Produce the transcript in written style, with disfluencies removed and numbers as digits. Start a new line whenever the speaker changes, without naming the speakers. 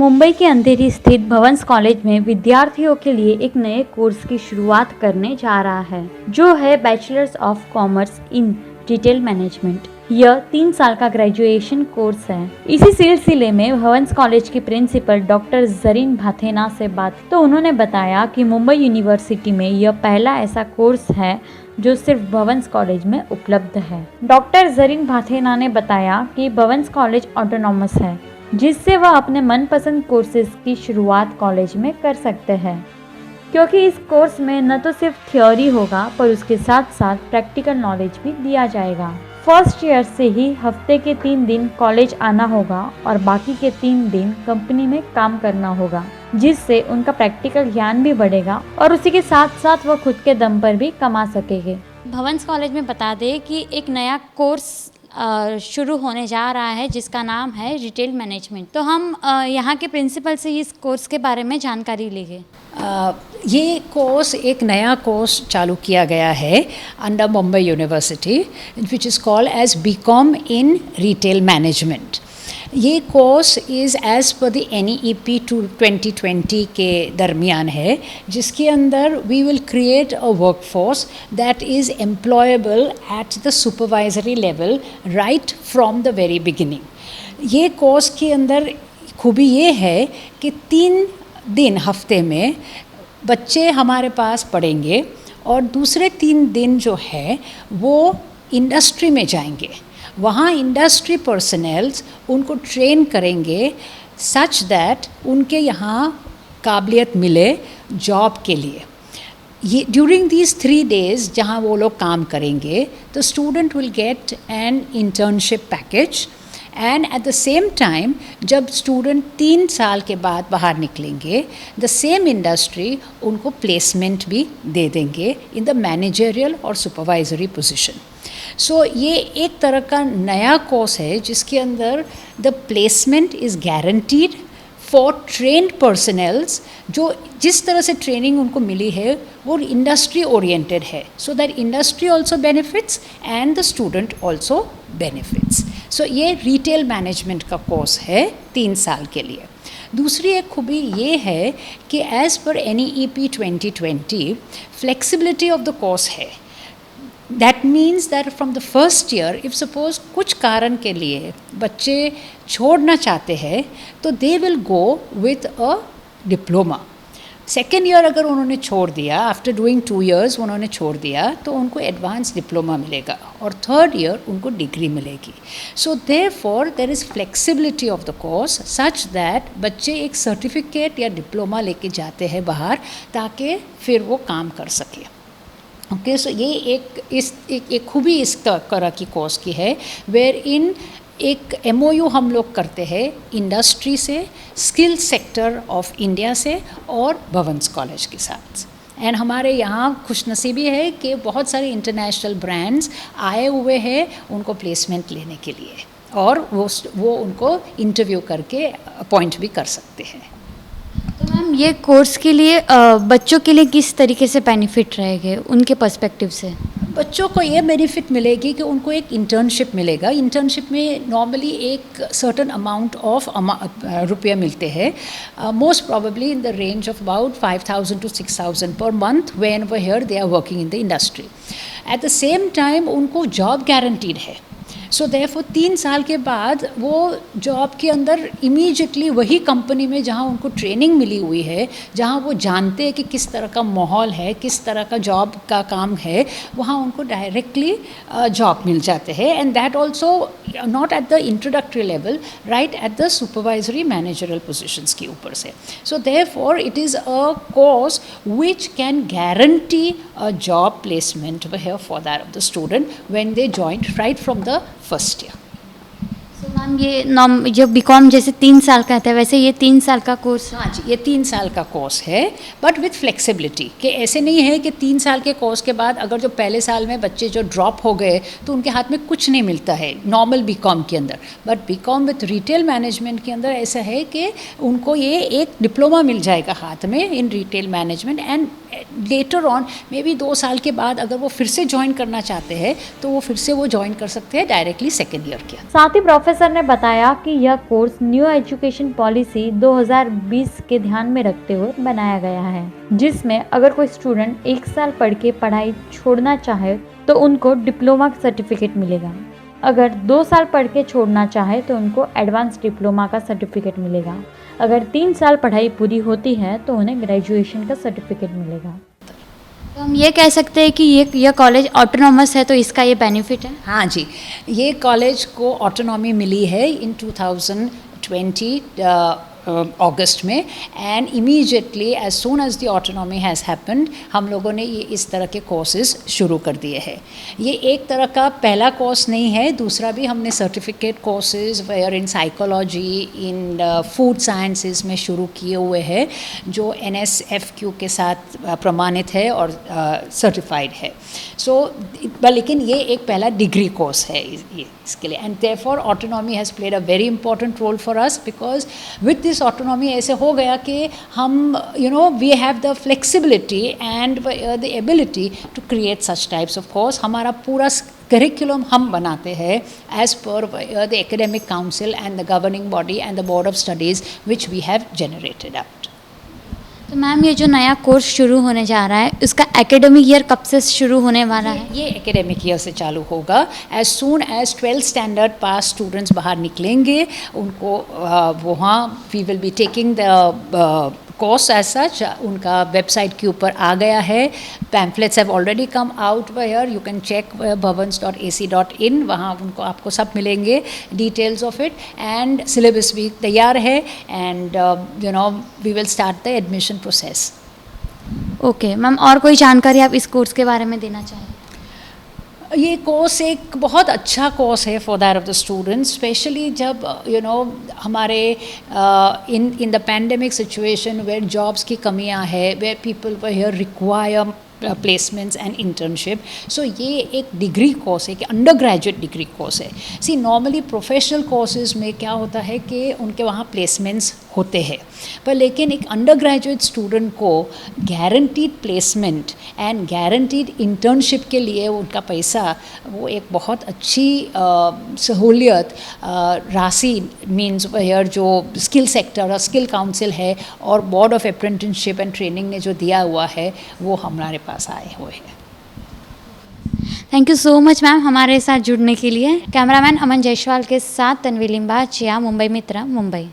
मुंबई के अंधेरी स्थित भवंस कॉलेज में विद्यार्थियों के लिए एक नए कोर्स की शुरुआत करने जा रहा है, जो है bachelors of commerce in retail management. यह 3 साल का ग्रेजुएशन कोर्स है। इसी सिलसिले में भवंस कॉलेज की प्रिंसिपल डॉक्टर जरीन भाथेना से बात तो उन्होंने बताया कि मुंबई यूनिवर्सिटी में यह पहला ऐसा कोर्स है जो सिर्फ भवंस कॉलेज में उपलब्ध है। डॉक्टर जरीन भाथेना ने बताया कि भवंस कॉलेज ऑटोनॉमस है, जिससे वह अपने मनपसंद कोर्सेज की शुरुआत कॉलेज में कर सकते हैं, क्योंकि इस कोर्स में न तो सिर्फ थ्योरी होगा पर उसके साथ साथ प्रैक्टिकल नॉलेज भी दिया जाएगा। फर्स्ट ईयर से ही हफ्ते के 3 दिन कॉलेज आना होगा और बाकी के 3 दिन कंपनी में काम करना होगा, जिससे उनका प्रैक्टिकल ज्ञान भी बढ़ेगा और उसी के साथ साथ वह खुद के दम पर भी कमा सकेंगे। भवंस कॉलेज में बता दें कि एक नया कोर्स शुरू होने जा रहा है जिसका नाम है रिटेल मैनेजमेंट। तो हम यहाँ के प्रिंसिपल से इस कोर्स के बारे में जानकारी लेंगे।
ये कोर्स एक नया कोर्स चालू किया गया है under Mumbai university, which is called as BCom in retail management. ये course is as per the NEP 2020 के दरमियान है, जिसके अंदर we will create a workforce that is employable at the supervisory level right from the very beginning. ये course के अंदर खूबी ये है कि 3 दिन हफ्ते में बच्चे हमारे पास पढ़ेंगे और दूसरे 3 दिन जो है वो इंडस्ट्री में जाएंगे। वहाँ इंडस्ट्री पर्सनल्स उनको ट्रेन करेंगे सच दैट उनके यहाँ काबिलियत मिले जॉब के लिए। ये ड्यूरिंग दीज 3 days जहाँ वो लोग काम करेंगे, तो student will get an internship package and at the same time जब स्टूडेंट 3 साल के बाद बाहर निकलेंगे, द सेम इंडस्ट्री उनको प्लेसमेंट भी दे देंगे इन द मैनेजरियल और सुपरवाइजरी पोजीशन। सो ये एक तरह का नया कोर्स है जिसके अंदर the placement is guaranteed for trained personnels, जो जिस तरह से ट्रेनिंग उनको मिली है वो इंडस्ट्री ओरिएंटेड है, so that industry also benefits and the student also benefits. So ये रिटेल मैनेजमेंट का कोर्स है 3 साल के लिए। दूसरी एक खूबी ये है कि as per NEP 2020 flexibility of the course है। That means that from the first year if suppose कुछ कारण के लिए बच्चे छोड़ना चाहते हैं तो they will go with a diploma. Second year अगर उन्होंने छोड़ दिया, आफ्टर डूइंग 2 years उन्होंने छोड़ दिया, तो उनको एडवांस डिप्लोमा मिलेगा और थर्ड ईयर उनको डिग्री मिलेगी। So therefore there is flexibility of the course such that बच्चे एक सर्टिफिकेट या डिप्लोमा लेके जाते हैं बाहर ताकि फिर वो काम कर सके। ओके, सो ये एक खूबी इस तरह की कोर्स की है वेयर इन एक MOU हम लोग करते हैं इंडस्ट्री से, स्किल सेक्टर ऑफ इंडिया से और भवंस कॉलेज के साथ। एंड हमारे यहाँ खुशनसीबी है कि बहुत सारे इंटरनेशनल ब्रांड्स आए हुए हैं उनको प्लेसमेंट लेने के लिए और वो उनको इंटरव्यू करके अपॉइंट भी कर सकते हैं।
तो मैम ये कोर्स के लिए बच्चों के लिए किस तरीके से बेनिफिट रहेंगे उनके पर्सपेक्टिव से?
बच्चों को ये बेनिफिट मिलेगी कि उनको एक इंटर्नशिप मिलेगा। इंटर्नशिप में नॉर्मली एक सर्टन अमाउंट ऑफ रुपये मिलते हैं, most probably in the range of about 5,000 to 6,000 per month when were here they are working in the industry. At the same time उनको जॉब गारंटीड है। So therefore 3 साल के बाद वो जॉब के अंदर इमीडिएटली वही कंपनी में जहाँ उनको ट्रेनिंग मिली हुई है, जहाँ वो जानते हैं कि किस तरह का माहौल है, किस तरह का जॉब का काम है, वहाँ उनको डायरेक्टली जॉब मिल जाते हैं। And that also not at the introductory level, right eight the supervisory managerial positions के ऊपर से। So therefore it is a course which can guarantee a job placement for that of the student when they join right from the first year.
So ma'am ये जो BCom जैसे 3 साल का था, वैसे ये 3 साल का कोर्स?
हाँ जी, ये 3 साल का कोर्स है बट विथ फ्लेक्सिबिलिटी, कि ऐसे नहीं है कि 3 साल के कोर्स के बाद अगर जो पहले साल में बच्चे जो ड्रॉप हो गए तो उनके हाथ में कुछ नहीं मिलता है नॉर्मल बीकॉम के अंदर। But BCom with retail management के अंदर ऐसा है कि उनको ये एक डिप्लोमा मिल जाएगा हाथ में इन retail management and later on may be 2 साल के बाद अगर वो फिर से ज्वाइन करना चाहते हैं तो वो फिर से वो ज्वाइन कर सकते हैं डायरेक्टली सेकेंड ईयर के।
साथ ही प्रोफेसर ने बताया कि यह कोर्स न्यू एजुकेशन पॉलिसी 2020 के ध्यान में रखते हुए बनाया गया है, जिसमें अगर कोई स्टूडेंट 1 साल पढ़ के पढ़ाई छोड़ना चाहे तो उनको डिप्लोमा सर्टिफिकेट मिलेगा। अगर 2 साल पढ़ के छोड़ना चाहे तो उनको एडवांस डिप्लोमा का सर्टिफिकेट मिलेगा। अगर 3 साल पढ़ाई पूरी होती है तो उन्हें ग्रेजुएशन का सर्टिफिकेट मिलेगा। तो हम ये कह सकते हैं कि यह कॉलेज ऑटोनॉमस है, तो इसका ये बेनिफिट है।
हाँ जी, ये कॉलेज को ऑटोनॉमी मिली है इन 2020 अगस्त में, and immediately as soon as the autonomy has happened हम लोगों ने ये इस तरह के कोर्सेज शुरू कर दिए हैं। ये एक तरह का पहला कोर्स नहीं है, दूसरा भी हमने certificate courses where in psychology, in food sciences में शुरू किए हुए हैं, जो NSFQ के साथ प्रमाणित है और सर्टिफाइड है। सो लेकिन ये एक पहला डिग्री कोर्स है इसके लिए, and therefore autonomy has played a very important role for us, because with this autonomy ऐसे हो गया कि हम we have the flexibility and the ability to create such types of course. हमारा पूरा करिकुलम हम बनाते हैं as per the academic council and the governing body and the board of studies which we have generated up.
तो ma'am, ये जो नया course शुरू होने जा रहा है उसका एकेडमिक ईयर कब से शुरू होने वाला है?
ये एकेडमिक ईयर से चालू होगा। As soon as 12th standard pass students बाहर निकलेंगे उनको वहाँ we will be taking the course as such. उनका वेबसाइट के ऊपर आ गया है, pamphlets have already come out where you can check bhavans.ac.in, वहाँ उनको आपको सब मिलेंगे details of it, and syllabus भी तैयार है, and we will start the admission process.
Okay ma'am, और कोई जानकारी आप इस कोर्स के बारे में देना चाहें?
ये कोर्स एक बहुत अच्छा कोर्स है for that of the students, specially जब हमारे in the pandemic situation where jobs की कमियां है, where people here require placements and internship. So ये एक डिग्री कोर्स है कि अंडर ग्रेजुएट डिग्री कोर्स है। सी नॉर्मली प्रोफेशनल कोर्सेज में क्या होता है कि उनके वहाँ प्लेसमेंट्स होते हैं, पर लेकिन एक अंडर ग्रेजुएट स्टूडेंट को guaranteed placement and guaranteed internship के लिए उनका पैसा वो एक बहुत अच्छी सहूलियत राशि मीन्स वेयर जो स्किल सेक्टर और स्किल काउंसिल है और board of apprenticeship and training ने जो दिया हुआ है वो हमारे पास आए हुए हैं।
Thank you so much ma'am हमारे साथ जुड़ने के लिए। कैमरामैन अमन जायसवाल के साथ तन्वी लिम्बाचिया, मुंबई मित्र, मुंबई।